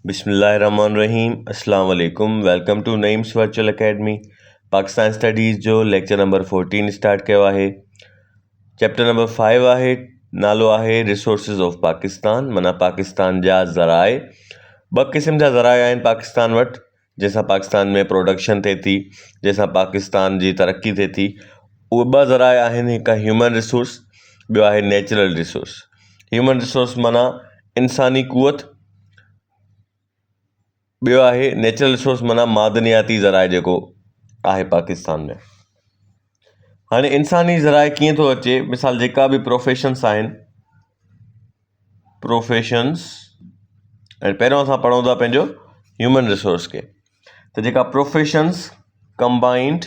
बिस्मिल्लाहिर्रहमानिर्रहीम अस्सलाम वालेकुम। Welcome to Naeem's virtual academy. Pakistan studies जो लेक्चर नंबर 14 स्टार्ट कयो आहे। चैप्टर नंबर 5 आहे, नालो आहे रिसोर्सिस ऑफ पाकिस्तान, माना पाकिस्तान जा ज़राए। ॿ क़िस्म जा ज़राए आहिनि पाकिस्तान वटि, जंहिंसां पाकिस्तान में प्रोडक्शन थिए थी, जंहिंसां पाकिस्तान जी तरक़ी थिए थी। उहे ॿ ज़राए आहिनि, हिकु ह्यूमन रिसोर्स, ॿियो आहे नेचुरल रिसोर्स। ह्यूमन रिसोर्स माना इंसानी क़ुवत, ॿियो आहे नेचुरल रिसोर्स माना मादनियाती ज़राए जेको आहे पाकिस्तान में। हाणे इंसानी ज़राए कीअं थो अचे, मिसाल जेका बि प्रोफेशन्स आहिनि, प्रोफेशन्स, ऐं पहिरियों असां पढ़ूं था पंहिंजो ह्यूमन रिसोर्स खे। त जेका प्रोफेशन्स कंबाइंड,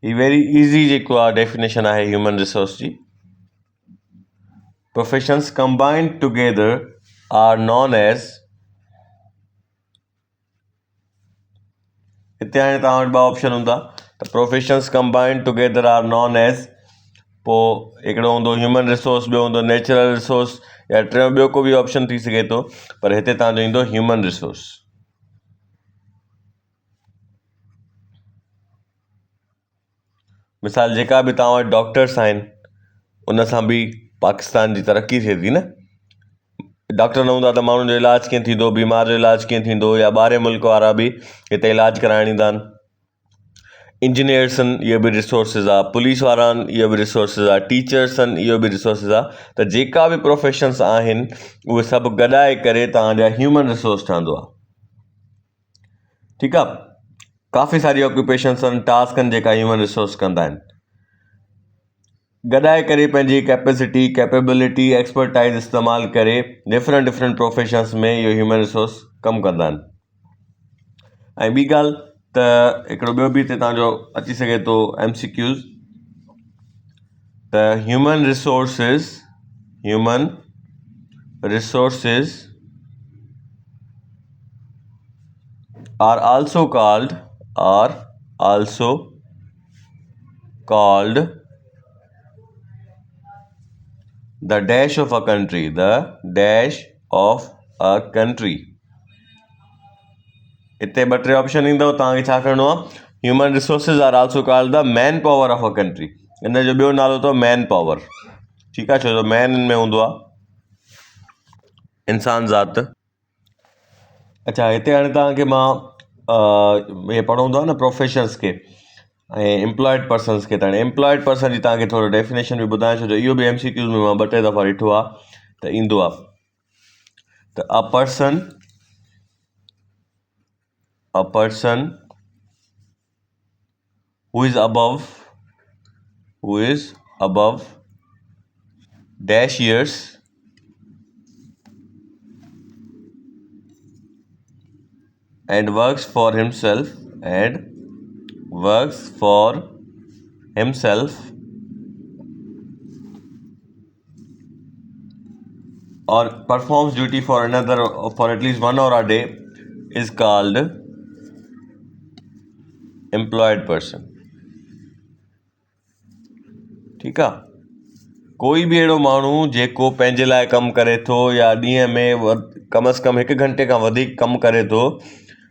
ही वेरी ईज़ी जेको आहे डेफिनेशन आहे ह्यूमन रिसोर्स जी। Professions combined together are known as, हिते हाणे तव्हां वटि ॿ ऑप्शन हूंदा, त professions combined together are known as, पोइ हिकिड़ो हूंदो ह्यूमन रिसोर्स, ॿियो हूंदो नेचुरल रिसोर्स, या टियों ॿियो को बि ऑप्शन थी सघे थो, पर हिते तव्हांजो ईंदो ह्यूमन रिसोर्स। मिसाल जेका बि तव्हां वटि डॉक्टर्स आहिनि, उन सां बि पाकिस्तान जी तरक़ी थिए थी न। डॉक्टर न हूंदा त माण्हुनि जो इलाजु कीअं थींदो, बीमार जो इलाजु कीअं थींदो, या ॿाहिरि मुल्क वारा बि हिते इलाजु कराइण ईंदा आहिनि। इंजीनियर्स आहिनि, इहो बि रिसोर्सिस आहे। पुलिस वारा आहिनि, इहो बि रिसोर्सिस आहे। टीचर्स आहिनि, इहो बि रिसोर्सिस आहे। त जेका बि प्रोफेशन्स आहिनि, उहे सभु गॾाए करे तव्हांजा ह्यूमन रिसोर्स ठहंदो आहे। ठीकु आहे। काफ़ी सारी ऑक्यूपेशन्स आहिनि, टास्क आहिनि जेका ह्यूमन रिसोर्स कंदा आहिनि। गॾाए करे पंहिंजी कैपेसिटी, कैपेबिलिटी, एक्सपर्टाइज़ इस्तेमालु करे डिफरेंट प्रोफेशन्स में इहो ह्यूमन रिसोर्स कमु कंदा आहिनि। ऐं ॿी ॻाल्हि त हिकिड़ो ॿियो बि हिते तव्हांजो अची सघे थो MCQs, त human resources are also called the dash of a country, हिते ॿ टे ऑप्शन ईंदव, तव्हांखे छा करिणो आहे, human resources are also called the man power of a country. इन जो ॿियो नालो अथव मैन पावर। ठीकु आहे, छो जो मैन में हूंदो आहे इंसान ज़ात। अच्छा, हिते हाणे तव्हांखे मां इहे पढ़ूं था न प्रोफेशन्स खे ऐं एम्प्लॉयड पर्सन्स खे, त हाणे एम्प्लॉयड पर्सन जी तव्हांखे थोरो डेफिनेशन बि ॿुधायां, छो जो इहो बि MCQs में मां ॿ टे दफ़ा ॾिठो आहे त ईंदो आहे। त a person who is above dash years and works for himself or performs duty for another for at least 1 hour a day is called employed person। ठीकु आहे। कोई बि अहिड़ो माण्हू जेको पंहिंजे लाइ कमु करे थो या ॾींहं में कम अज़ कम 1 घंटे खां वधीक कमु करे थो,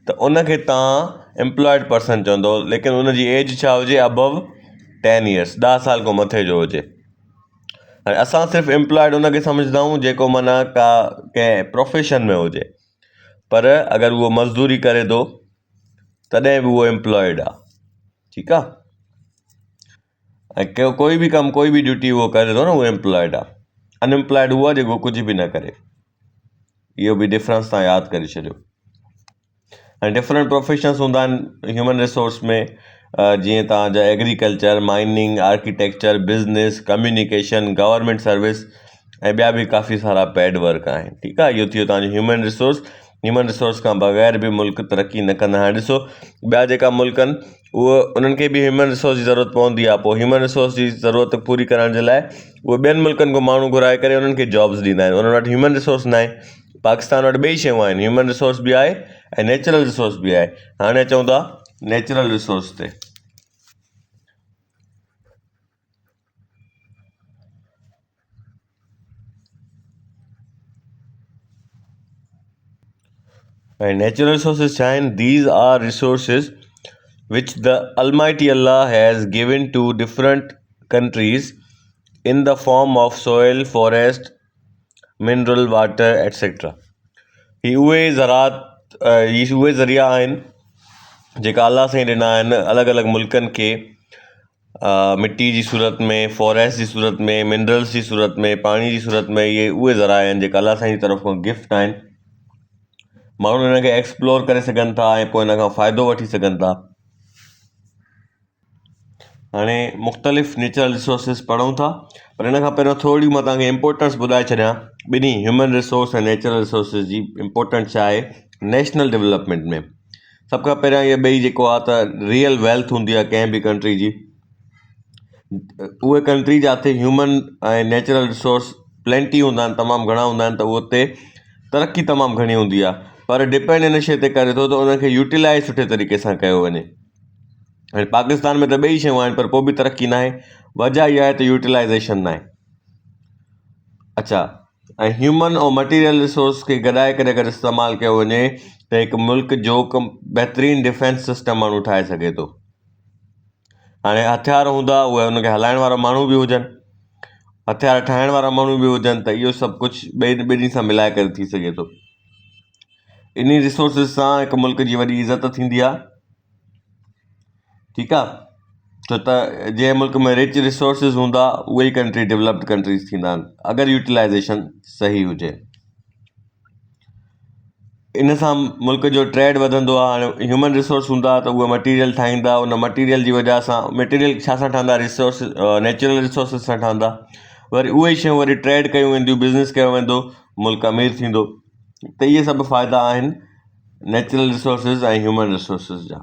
त उनखे तव्हां एम्प्लॉयड पर्सन चवंदो, लेकिन उनजी एज छा हुजे, अबव 10 years, 10 साल खां मथे जो हुजे। हाणे असां सिर्फ़ु एम्प्लॉयड उनखे सम्झंदा आहियूं जेको माना कंहिं प्रोफेशन में हुजे, पर अगरि उहो मज़दूरी करे थो तॾहिं बि उहो एम्प्लॉयड आहे। ठीकु आहे। ऐं कोई बि कमु, कोई बि ड्यूटी उहो करे थो न, उहो एम्प्लॉयड आहे। अनएम्प्लॉयड उहो आहे जेको कुझु बि न करे। इहो बि डिफरेंस तव्हां यादि करे छॾियो। ऐं डिफरेंट प्रोफेशन्स हूंदा आहिनि ह्यूमन रिसोर्स में, जीअं तव्हांजा agriculture, mining, architecture, business, communication, government service, ऐं ॿिया बि काफ़ी सारा पेड वर्क आहिनि। ठीकु आहे। इहो थी वियो तव्हांजो ह्यूमन रिसोर्स। ह्यूमन रिसोर्स खां बग़ैर बि मुल्क तरक़ी न कंदा। हाणे ॾिसो, ॿिया जेका मुल्क आहिनि उहे उन्हनि खे बि ह्यूमन रिसोर्स जी ज़रूरत पवंदी आहे। पोइ ह्यूमन रिसोर्स जी ज़रूरत पूरी करण जे लाइ उहे ॿियनि मुल्कनि खां माण्हू घुराए करे उन्हनि खे जॉब्स ॾींदा आहिनि। उन्हनि वटि ह्यूमन रिसोर्स न आहे। पाकिस्तान वटि ॿई शयूं आहिनि, ह्यूमन रिसोर्स बि आहे ऐं नेचुरल रिसोर्स बि आहे। हाणे अचूं था नेचुरल रिसोर्स ते। ऐं नेचुरल रिसोर्सिस छा आहिनि? These are resources which the Almighty Allah has given to different countries in the form of soil, forest, mineral, water, etc. ही उहे ज़रिया आहिनि जेका अलाह साईं ॾिना आहिनि अलॻि अलॻि मुल्कनि खे, मिटी जी सूरत में, फॉरेस्ट जी सूरत में, मिनरल्स जी सूरत में, पाणी जी सूरत में। इहे उहे ज़रा आहिनि जेका अलाह साईं जी तरफ़ खां गिफ्ट आहिनि। माण्हू हिन खे एक्सप्लोर करे सघनि था ऐं पोइ हिन खां फ़ाइदो वठी सघनि था। हाणे मुख़्तलिफ़ नेचुरल रिसोर्सिस पढ़ूं था, पर हिन खां पहिरियों थोरी मां तव्हांखे इम्पोर्टेंस ॿुधाए छॾियां ॿिन्ही ह्यूमन रिसोर्स ऐं नेचुरल रिसोर्सिस जी इम्पोर्टेंस छा आहे नेशनल डेवलपमेंट में। सभ खां पहिरियां इहे ॿई जेको आहे त रियल वेल्थ हूंदी आहे कंहिं बि कंट्री जी, उहे कंट्री जिते ह्यूमन ऐं नेचुरल रिसोर्स प्लेंटी हूंदा आहिनि, तमामु घणा हूंदा आहिनि, त उते तरक़ी तमामु घणी हूंदी आहे। पर डिपेंड हिन शइ ते करे थो त उनखे यूटिलाइज़ सुठे तरीक़े सां कयो वञे। हाणे पाकिस्तान में त ॿई शयूं आहिनि पर पोइ बि तरक़ी न आहे। वजह इहा आहे त यूटिलाइज़ेशन न आहे। अच्छा, ऐं ह्यूमन ऐं मटीरियल रिसोर्स खे गॾाए करे अगरि इस्तेमालु कयो वञे त हिकु मुल्क जो बहितरीनु डिफेंस सिस्टम माण्हू ठाहे सघे थो। हाणे हथियार हूंदा, उहे हुनखे हलाइण वारा माण्हू बि हुजनि, हथियार ठाहिण वारा माण्हू बि हुजनि, त इहो सभु कुझु ॿिन्ही सां मिलाए करे थी सघे थो। इन रिसोर्सिस सां हिकु मुल्क जी वॾी इज़त थींदी आहे। ठीकु आहे, छो त जंहिं मुल्क में रिच रिसोर्सिस हूंदा उहे ई कंट्री डेवलप्ड कंट्रीज़ थींदा आहिनि अगरि यूटिलाइज़ेशन सही हुजे। इन सां मुल्क जो ट्रेड वधंदो आहे। हाणे ह्यूमन रिसोर्स हूंदा त उहे मटीरियल ठाहींदा, उन मटीरियल जी वजह सां मटीरियल छा सां ठहंदा? रिसोर्स नेचुरल रिसोर्सिस सां ठहंदा। वरी उहे ई शयूं वरी ट्रेड कयूं वेंदियूं, बिज़नेस कयो वेंदो, मुल्क अमीर थींदो। त इहे सभु फ़ाइदा आहिनि नेचुरल रिसोर्सिस ऐं ह्यूमन रिसोर्सिस जा।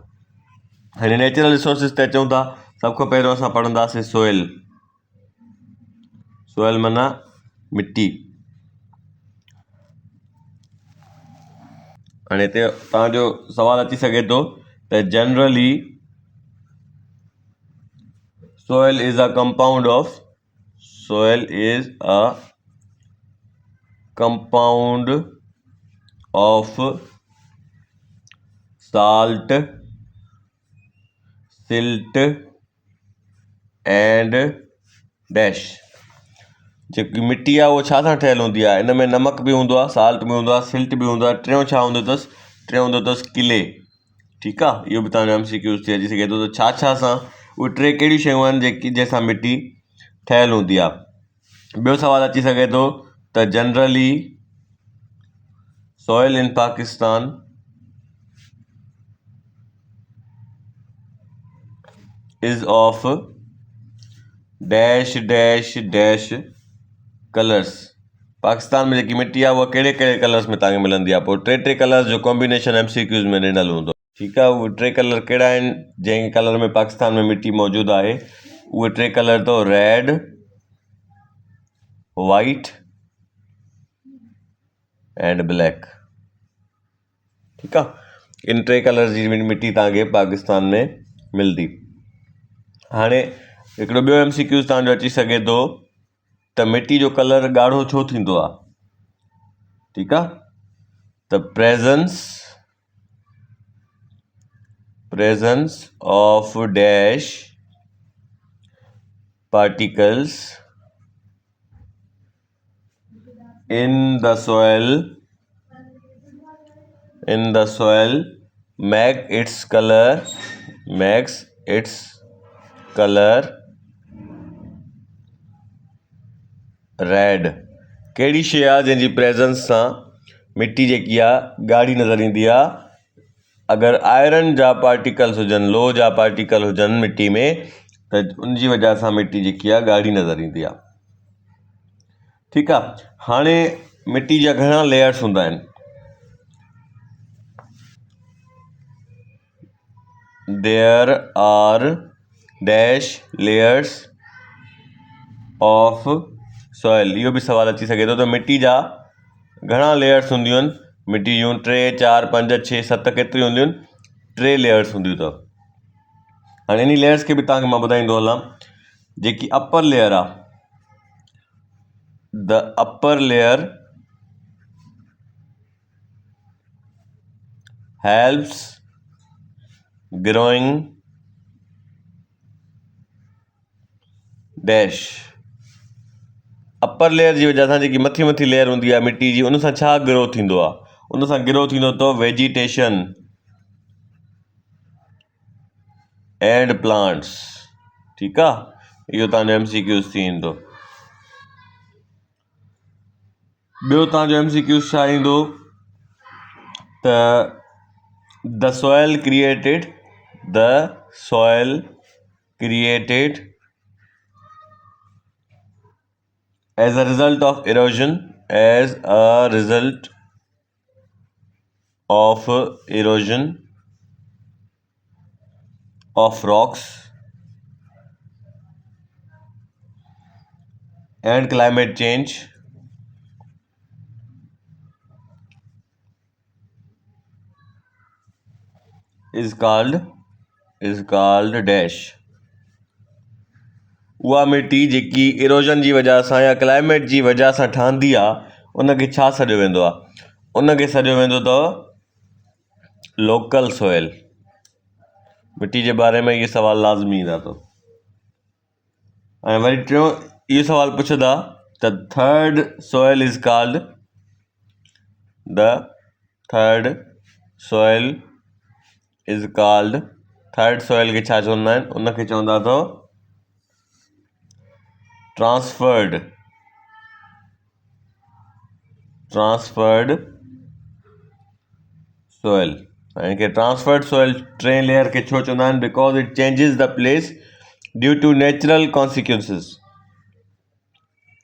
हाणे नेचुरल रिसोर्सिस ते अचूं था, सभ खां पहिरियों असां पढ़ंदासीं सोइल। सोइल माना मिटी। हाणे हिते तव्हांजो सवालु अची सघे थो त generally soil is a compound of salt, silt and dash। जेकी मिटी आहे उहो छा सां ठहियलु हूंदी आहे? इन में नमक बि हूंदो आहे, साल्ट बि हूंदो आहे, सिल्ट बि हूंदो आहे। टियों छा हूंदो अथसि? टियों हूंदो अथसि किले। ठीकु आहे, इहो बि तव्हांजो MCQ थी अची सघे थो त छा सां, उहे टे कहिड़ियूं शयूं आहिनि जंहिंसां मिटी ठहियलु हूंदी आहे। ॿियो सवालु अची सघे थो त generally soil in Pakistan is of dash dash dash colours. Pakistan में जेकी मिटी आहे उहा कहिड़े कहिड़े कलर्स में तव्हांखे मिलंदी आहे? पोइ टे कलर्स जो कॉम्बिनेशन MCQs में ॾिनल हूंदो। ठीकु आहे, उहे टे कलर कहिड़ा आहिनि जंहिं कलर में पाकिस्तान में मिटी मौजूदु आहे? उहे टे कलर अथव रेड, वाइट एंड ब्लैक। ठीकु आहे, इन टे कलर जी मिटी तव्हांखे पाकिस्तान में मिलंदी। हाणे हिकिड़ो ॿियो MCQ तव्हांजो अची सघे थो त मिटी जो कलर ॻाढ़ो छो थींदो आहे? ठीकु आहे, त presence of dash particles in the soil makes its color red. कहिड़ी शइ आहे जंहिंजी प्रेज़ेंस सां मिटी जेकी आहे ॻाढ़ी नज़र ईंदी आहे? अगरि आयरन जा पार्टिकल्स हुजनि, लोह जा पार्टिकल हुजनि मिटी में, त उनजी वजह सां मिटी जेकी आहे ॻाढ़ी नज़र ईंदी आहे। ठीकु आहे, हाणे मिटी जा घणा लेयर्स हूंदा आहिनि? There are dash layers of soil. इहो बि सवालु अची सघे थो त मिटी जा घणा लेयर्स हूंदियूं आहिनि? मिटी जूं 3, 4, 5, 6, 7 केतिरियूं हूंदियूं आहिनि? 3 लेयर्स हूंदियूं अथव। हाणे इन लेयर्स खे बि तव्हांखे मां ॿुधाईंदो हलां। जेकी अपर लेयर आहे, the upper layer helps growing dash upper layer जी वजह सां जेकी मथी मथी लेयर हूंदी आहे मिटी जी उन सां छा ग्रो थींदो आहे उन सां ग्रो थींदो अथव वेजिटेशन एंड प्लांट्स ठीकु आहे इहो तव्हांजो MCQs थी ईंदो ॿियो तव्हांजो MCQs छा ईंदो त the soil created as a result of erosion of rocks and climate change is called dash उहा मिटी जेकी इरोजन जी वजह सां या क्लाइमेट जी वजह सां ठहंदी आहे उनखे छा सॾियो वेंदो आहे उनखे सॾियो वेंदो अथव लोकल सॉइल मिटी जे बारे में इहे सवाल लाज़मी ईंदा अथव ऐं वरी टियों इहो सवाल पुछंदा त थर्ड सॉइल खे छा चवंदा आहिनि उनखे चवंदा अथव ट्रांसफर्ड सॉइल ऐं हिनखे ट्रांसफर्ड सॉइल टे लेयर खे छो चवंदा आहिनि because it changes the place due to natural consequences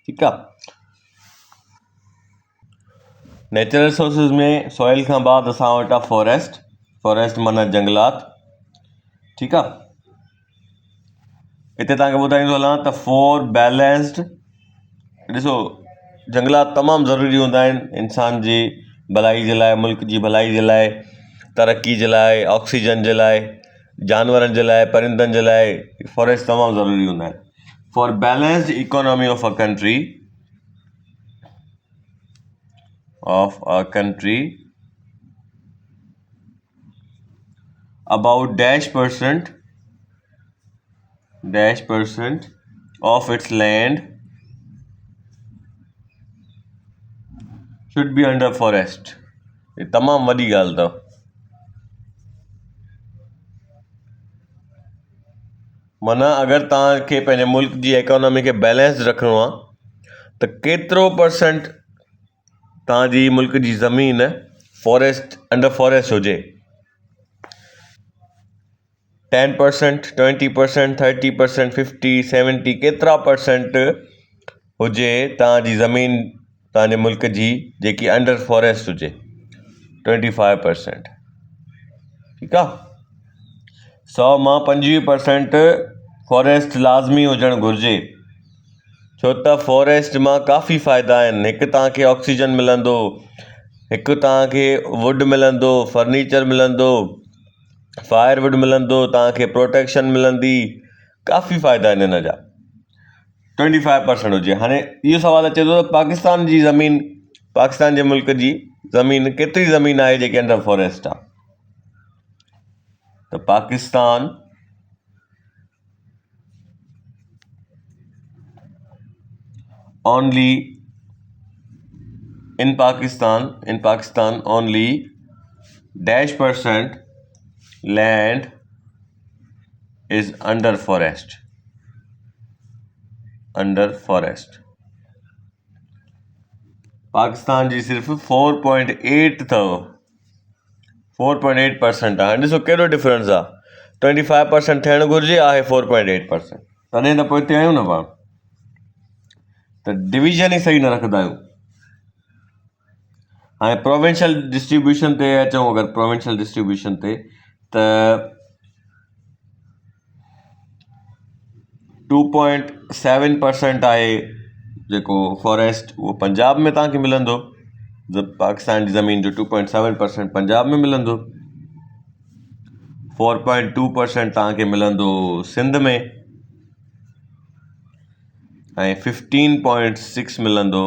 ठीकु आहे नेचुरल रिसोर्सिस में सॉइल खां बाद असां वटि आहे फॉरेस्ट माना जंगलात ठीकु आहे हिते तव्हांखे ॿुधाईंदो हलां त फॉर बैलेंस्ड ॾिसो जंगलात तमामु ज़रूरी हूंदा आहिनि इंसान जी भलाई जे लाइ मुल्क जी भलाई जे लाइ तरक़ी जे लाइ ऑक्सीजन जे लाइ जानवरनि जे लाइ परिंदनि जे लाइ फॉरेस्ट तमामु ज़रूरी हूंदा आहिनि for balanced economy of a country about dash percent of its land should be under forest ये तमामु वॾी ॻाल्हि अथव माना अगरि तव्हांखे पंहिंजे मुल्क जी इकोनॉमी खे बैलेंस रखिणो आहे त केतिरो परसेंट तव्हांजी मुल्क जी ज़मीन अंडर फॉरेस्ट हुजे 10%, 20%, 30%, 50, 70 केतिरा परसेंट हुजे तव्हांजी ज़मीन तव्हांजे मुल्क जी जेकी अंडर फॉरेस्ट हुजे 25% ठीकु आहे 100 मां 25% फॉरेस्ट लाज़मी हुजणु घुरिजे छो त फॉरेस्ट मां काफ़ी फ़ाइदा आहिनि हिकु तव्हांखे ऑक्सीजन मिलंदो हिकु तव्हांखे वुड मिलंदो फर्नीचर मिलंदो फायरवुड मिलंदो तव्हांखे प्रोटेक्शन मिलंदी काफ़ी फ़ाइदा आहिनि हिन जा 25% हुजे हाणे इहो सुवालु अचे थो त पाकिस्तान जे मुल्क जी ज़मीन केतिरी ज़मीन आहे जेकी अंडर फॉरेस्ट आहे त Pakistan in Pakistan only -% land is under forest Pakistan जी सिर्फ़ु 4.8 अथव 4.8% आहे ॾिसो केॾो डिफरेंस आहे 25% थियणु घुरिजे आहे 4.8% तॾहिं त पोइ हिते आहियूं न पाण त डिवीज़न ई सही न रखंदा आहियूं हाणे प्रोविंशियल डिस्ट्रीब्यूशन ते अचूं अगरि प्रोविंशियल डिस्ट्रीब्यूशन ते त 2.7% आहे जेको फॉरेस्ट उहो पंजाब में तव्हांखे मिलंदो पाकिस्तान जी ज़मीन जो 2.7% पंजाब में मिलंदो 4.2% तव्हांखे मिलंदो सिंध में ऐं 15.6 मिलंदो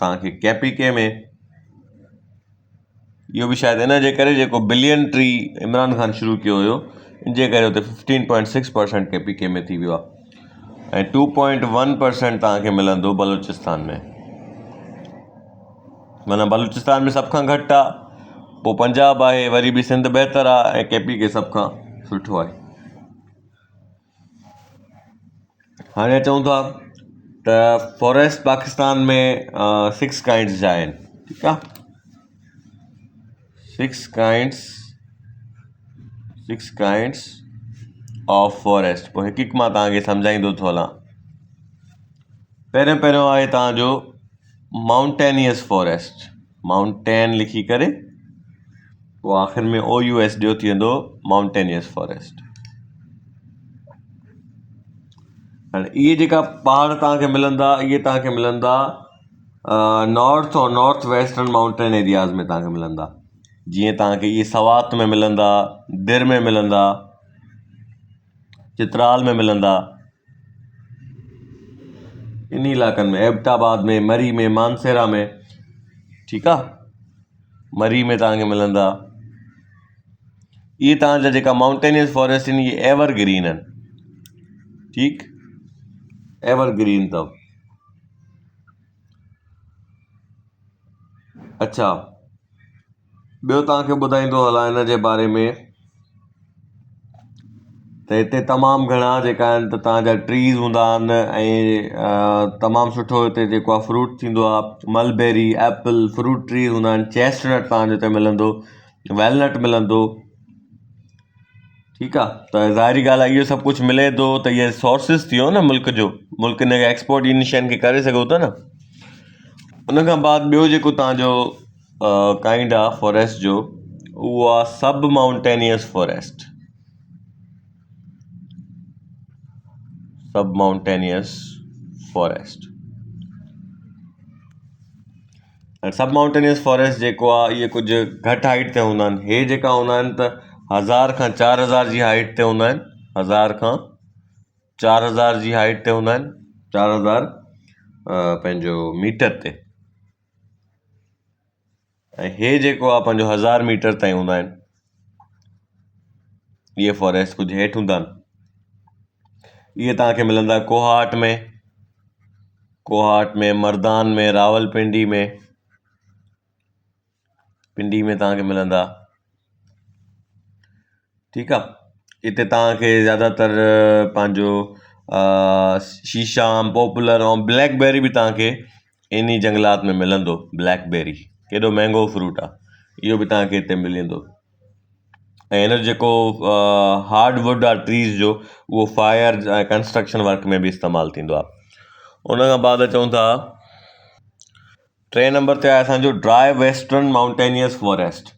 तव्हांखे KPK में इहो बि शायदि इन जे करे जेको बिलियन ट्री इमरान ख़ान शुरू कयो हुयो, इन जे करे हुते 15.6% KPK में थी वियो आहे। ऐं 2.1% तव्हांखे मिलंदो बलूचिस्तान में। माना बलूचिस्तान में सभ खां घटि आहे, पोइ पंजाब आहे, वरी बि सिंध बहितर आहे, ऐं KPK सभ खां सुठो आहे। हाणे चऊं था त फॉरेस्ट पाकिस्तान में 6 काइंड्स जा आहिनि, ठीकु आहे। 6 काइंड्स ऑफ फॉरेस्ट। पोइ हिकु हिकु मां तव्हांखे सम्झाईंदो थो हलां। पहिरियों आहे तव्हांजो माउंटेनियस फॉरेस्ट, माउंटेन लिखी करे पोइ आख़िर में OUS ॾियो थी वेंदो माउंटेनियस फॉरेस्ट। हाणे इहे जेका पहाड़ तव्हांखे मिलंदा, इहे तव्हांखे मिलंदा नॉर्थ और नॉर्थ वेस्टर्न माउंटेन एरियाज़ में तव्हांखे मिलंदा। जीअं तव्हांखे इहे सवात में मिलंदा, दिर में मिलंदा, चित्राल में मिलंदा, इन इलाइक़नि में, एबटाबाद में, मरी में, मानसेरा में, ठीकु आहे, मरी में तव्हांखे मिलंदा। इहे तव्हांजा जेका माउंटेनियस फॉरेस्ट आहिनि, इहे एवरग्रीन आहिनि, ठीकु, एवरग्रीन अथव। अच्छा, ॿियो तव्हांखे ॿुधाईंदो हलां हिन जे बारे में त हिते तमामु घणा जेका आहिनि त तव्हांजा ट्रीज़ हूंदा आहिनि, ऐं तमामु सुठो हिते जेको आहे फ्रूट थींदो आहे, मलबेरी, एप्पल, फ्रूट ट्रीज़ हूंदा आहिनि, चेस्टनट तव्हांजो हिते मिलंदो, वेलनट मिलंदो, ठीकु आहे। त ज़ाहिरी ॻाल्हि आहे, इहो सभु कुझु मिले थो त इहे सोर्सिस थी वियो न मुल्क जो, मुल्क इन खे एक्सपोर्ट इन शयुनि खे करे सघो था न। उन खां बाद ॿियो जेको तव्हांजो काइंड आहे फॉरेस्ट जो, उहो आहे सब माउंटेनियस फॉरेस्ट, सब माउंटेनियस फॉरेस्ट। ऐं सब माउंटेनियस फॉरेस्ट जेको आहे, इहे कुझु घटि हाइट ते हूंदा आहिनि। हे जेका हूंदा आहिनि त 1000 खां 4000 जी हाइट ते हूंदा आहिनि, 1000 खां 4000 जी हाइट ते हूंदा आहिनि, 4000 पंहिंजो मीटर ते। ऐं हे जेको आहे पंहिंजो 1000 मीटर ताईं हूंदा आहिनि। इहे फॉरेस्ट कुझु हेठि हूंदा आहिनि। इहे तव्हांखे मिलंदा कोहाट में, मर्दान में, रावलपिंडी में, पिंडी में तव्हांखे मिलंदा, ठीकु आहे। हिते तव्हांखे ज़्यादातर पंहिंजो शीशम, पॉपुलर ऐं ब्लैकबेरी बि तव्हांखे इन जंगलात में मिलंदो। ब्लैकबेरी केॾो महांगो फ्रूट आहे, इहो बि तव्हांखे हिते मिली वेंदो। ऐं हिन जो जेको हार्डवुड आहे ट्रीज़ जो, उहो फायर ऐं कंस्ट्रक्शन वर्क में बि इस्तेमालु थींदो आहे। उन खां बाद चऊं था 3 नंबर ते आहे असांजो ड्राई वेस्टर्न माउंटेनियस फॉरेस्ट,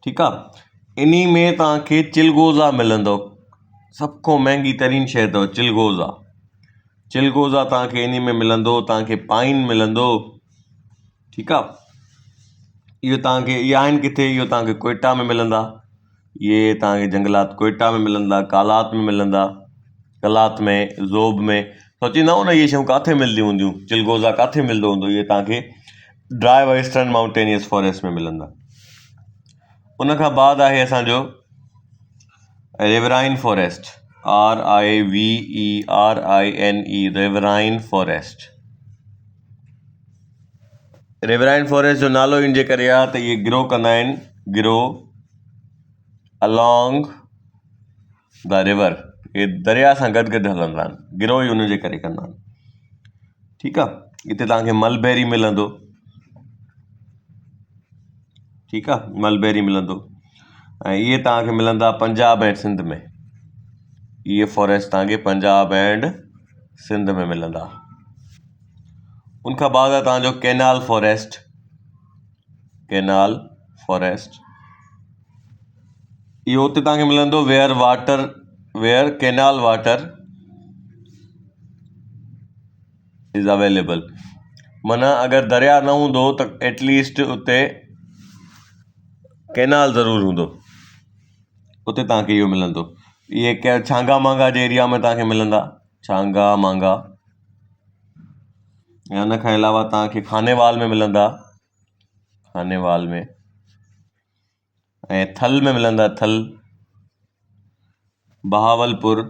ठीकु आहे। इन में तव्हांखे चिलगोज़ा मिलंदो, सभ खां महांगी तरीन शइ अथव चिलगोज़ा। चिलगोज़ा तव्हांखे इन में मिलंदो, तव्हांखे पाइन मिलंदो, ठीकु आहे। इहो तव्हांखे, इहे आहिनि किथे, इहो तव्हांखे कोयटा में मिलंदा, इहे तव्हांखे जंगलात कोयटा में मिलंदा, कालात में मिलंदा, कलात में, ज़ोब में। सोचींदा हो न इहे शयूं किथे मिलंदियूं हूंदियूं, चिलगोज़ा किथे मिलंदो हूंदो, इहे तव्हांखे ड्राई वेस्टर्न माउंटेनियस फॉरेस्ट में मिलंदा। उन खां बाद आहे असांजो riverine forest, RIVERINE, riverine forest. Riverine forest जो नालो इन जे करे आहे त इहे ग्रो कंदा आहिनि, ग्रो अलॉन्ग द रिवर, इहे दरिया सां गॾु गॾु हलंदा आहिनि, ग्रो ई उन जे करे कंदा आहिनि, ठीकु आहे। हिते तव्हांखे मलबेरी मिलंदो, ठीकु आहे, मलबेरी मिलंदो। ऐं इहे तव्हांखे मिलंदा पंजाब ऐं सिंध में, इहे फॉरेस्ट तव्हांखे पंजाब एंड सिंध में मिलंदा। उनखां बाद आहे तव्हांजो कैनाल फॉरेस्ट, कैनाल फॉरेस्ट। इहो हुते तव्हांखे मिलंदो where canal water is available. माना अगरि दरिया न हूंदो त एटलीस्ट उते कैनाल ज़रूरु हूंदो, उते तव्हांखे इहो मिलंदो। इहे छांगा मांगा जे एरिया में तव्हांखे मिलंदा, छांगा मांगा। ऐं उन खां अलावा तव्हांखे खानेवाल में मिलंदा, खानेवाल में। ऐं थल में मिलंदा थल, बहावलपुर,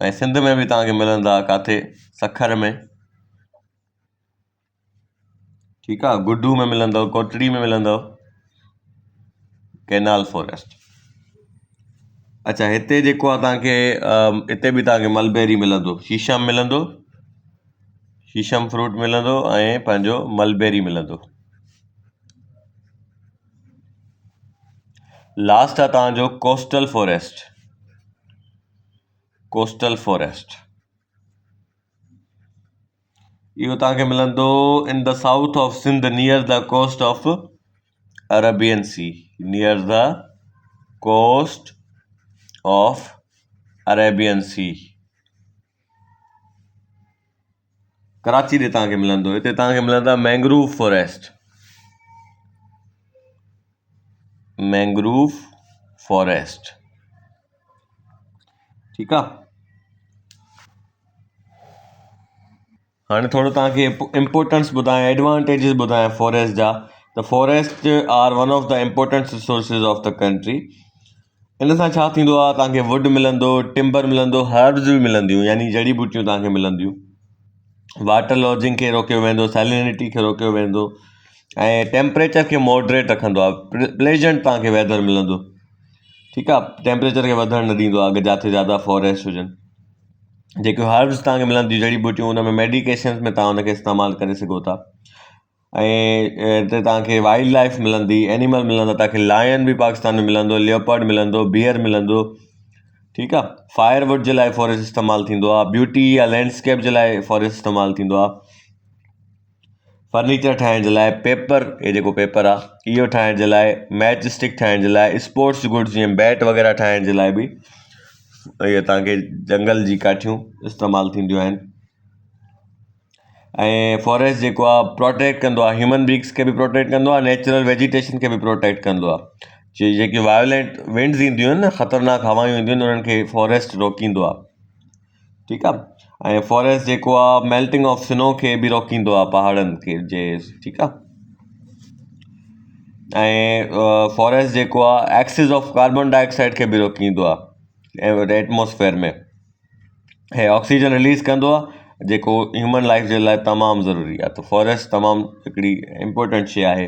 ऐं सिंध में बि तव्हांखे मिलंदा किथे सखर में, ठीकु आहे, गुड्डू में मिलंदव, कोटड़ी में मिलंदव, कैनाल फॉरेस्ट। अच्छा, हिते जेको आहे तव्हांखे हिते बि तव्हांखे मलबेरी मिलंदो, शीशम मिलंदो, शीशम फ्रूट मिलंदो, ऐं पंहिंजो मलबेरी मिलंदो। लास्ट आहे तव्हांजो कोस्टल फॉरेस्ट। कोस्टल फॉरेस्ट इहो तव्हांखे मिलंदो in the south of Sindh, near the coast of Arabian sea, near the coast of Arabian sea. Karachi ॾे तव्हांखे मिलंदो। हिते तव्हांखे मिलंदा मैंग्रोव फॉरेस्ट, मैंग्रोव फॉरेस्ट, ठीकु आहे। हाणे थोरो तव्हांखे इम्पोर्टेंस ॿुधायां, एडवांटेजिस ॿुधायां फॉरेस्ट जा। त forest are one of the important resources of the country. इन सां छा थींदो आहे, तव्हांखे वुड मिलंदो, टिम्बर मिलंदो, हर्ब्स बि मिलंदियूं, यानी जड़ी बूटियूं तव्हांखे मिलंदियूं। वाटर लॉजिंग खे रोकियो वेंदो, सैलिनिटी खे रोकियो वेंदो, ऐं टेम्परेचर खे मॉडरेट रखंदो आहे। प्लेजेंट तव्हांखे वेदर मिलंदो, ठीकु आहे, टेम्परेचर खे वधणु न ॾींदो आहे अगरि जिथे ज़्यादा फॉरेस्ट हुजनि। जेके हर्ब्स तव्हांखे मिलंदियूं, जड़ी बूटियूं, हुन में मेडिकेशन्स में तव्हां हुनखे इस्तेमालु करे सघो था। ऐं हिते तव्हांखे वाइल्ड लाइफ मिलंदी, एनिमल मिलंदा, तव्हांखे लायन बि पाकिस्तान में मिलंदो, लियोपर्ड मिलंदो, बियर मिलंदो, ठीकु आहे। फायरवुड जे लाइ फॉरेस्ट इस्तेमालु थींदो आहे, ब्यूटी या लैंडस्केप जे लाइ फॉरेस्ट इस्तेमालु थींदो आहे, फर्नीचर ठाहिण जे लाइ, पेपर, इहो जेको पेपर आहे इहो ठाहिण जे लाइ, मैच स्टिक ठाहिण जे लाइ, स्पोर्ट्स गुड्स जीअं बैट वग़ैरह ठाहिण जे लाइ बि इहे तव्हांखे जंगल जी काठियूं इस्तेमालु थींदियूं आहिनि। ऐं फॉरेस्ट जेको आहे प्रोटेक्ट कंदो आहे, ह्यूमन बींग्स खे बि प्रोटेक्ट कंदो आहे, नेचुरल वेजिटेशन खे बि प्रोटेक्ट कंदो आहे। जेकी वायलेंट विंड्स ईंदियूं आहिनि न, ख़तरनाक हवायूं ईंदियूं आहिनि, उन्हनि खे फॉरेस्ट रोकींदो आहे, ठीकु आहे। ऐं फॉरेस्ट जेको आहे मेल्टिंग ऑफ स्नो खे बि रोकींदो आहे, पहाड़नि खे जे, ठीकु आहे। ऐं फॉरेस्ट जेको आहे एक्सिस ऑफ कार्बन डाइऑक्साइड खे बि रोकींदो आहे एटमॉस्फेयर में, ऐं ऑक्सीजन रिलीज़ कंदो आहे, जेको ह्यूमन लाइफ जे लाइ तमामु ज़रूरी आहे। त फॉरेस्ट तमामु हिकिड़ी इम्पोर्टेंट शइ आहे।